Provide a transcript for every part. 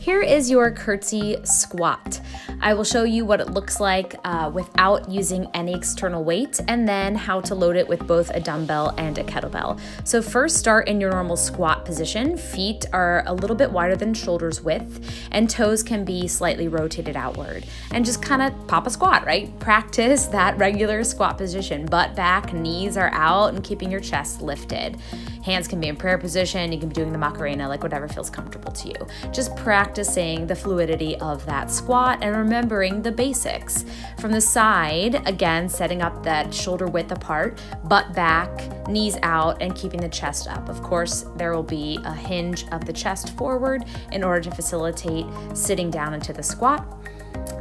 Here is your curtsy squat. I will show you what it looks like without using any external weight, and then how to load it with both a dumbbell and a kettlebell. So first, start in your normal squat position. Feet are a little bit wider than shoulders width, and toes can be slightly rotated outward. And just kind of pop a squat, right? Practice that regular squat position. Butt back, knees are out, and keeping your chest lifted. Hands can be in prayer position. You can be doing the Macarena, like whatever feels comfortable to you. Just practicing the fluidity of that squat and remembering the basics. From the side, again, setting up that shoulder width apart, butt back, knees out, and keeping the chest up. Of course, there will be a hinge of the chest forward in order to facilitate sitting down into the squat.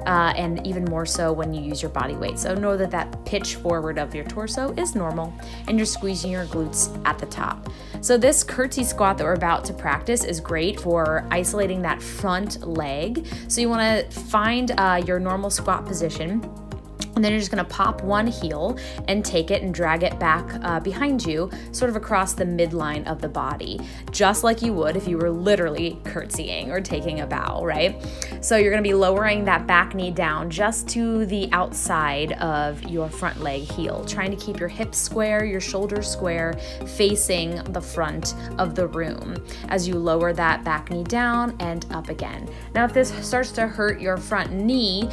And even more so when you use your body weight. So know that that pitch forward of your torso is normal, and you're squeezing your glutes at the top. So this curtsy squat that we're about to practice is great for isolating that front leg. So you want to find your normal squat position. And then you're just gonna pop one heel and take it and drag it back behind you, sort of across the midline of the body, just like you would if you were literally curtsying or taking a bow, right? So you're gonna be lowering that back knee down just to the outside of your front leg heel, trying to keep your hips square, your shoulders square, facing the front of the room as you lower that back knee down and up again. Now, if this starts to hurt your front knee,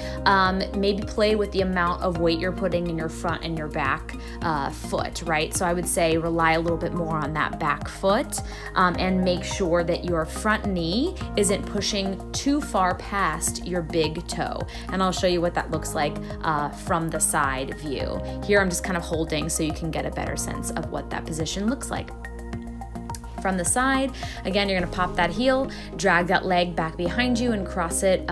maybe play with the amount of weight you're putting in your front and your back foot, right? So I would say rely a little bit more on that back foot and make sure that your front knee isn't pushing too far past your big toe. And I'll show you what that looks like from the side view. Here I'm just kind of holding so you can get a better sense of what that position looks like. From the side, again, you're gonna pop that heel, drag that leg back behind you, and cross it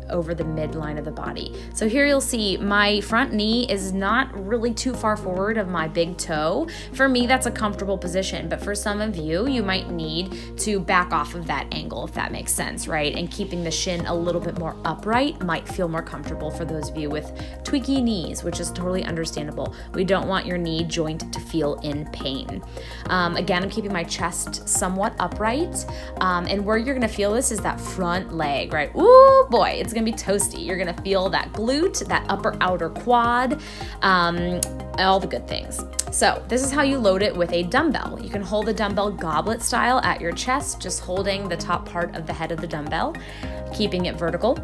over the midline of the body. So here you'll see my front knee is not really too far forward of my big toe. For me, that's a comfortable position, but for some of you, you might need to back off of that angle, if that makes sense, right? And keeping the shin a little bit more upright might feel more comfortable for those of you with tweaky knees, which is totally understandable. We don't want your knee joint to feel in pain. Again, I'm keeping my chest somewhat upright, and where you're gonna feel this is that front leg, right? Ooh boy, it's gonna be toasty. You're gonna feel that glute, that upper outer quad, all the good things. So this is how you load it with a dumbbell. You can hold the dumbbell goblet style at your chest, just holding the top part of the head of the dumbbell, keeping it vertical.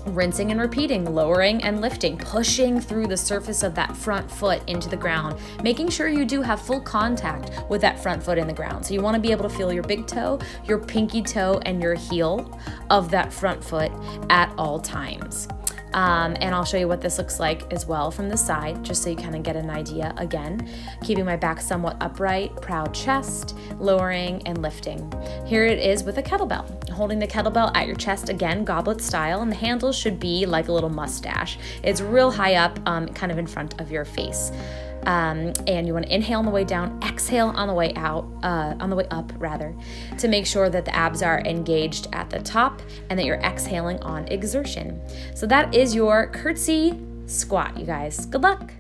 Rinsing and repeating, lowering and lifting, pushing through the surface of that front foot into the ground, making sure you do have full contact with that front foot in the ground. So you want to be able to feel your big toe, your pinky toe, and your heel of that front foot at all times. And I'll show you what this looks like as well from the side, just so you kind of get an idea. Again, keeping my back somewhat upright, proud chest, lowering and lifting. Here it is with a kettlebell. Holding the kettlebell at your chest, again, goblet style, and the handle should be like a little mustache. It's real high up, kind of in front of your face. And you want to inhale on the way down, exhale on the way out, on the way up rather, to make sure that the abs are engaged at the top and that you're exhaling on exertion. So that is your curtsy squat, you guys. Good luck.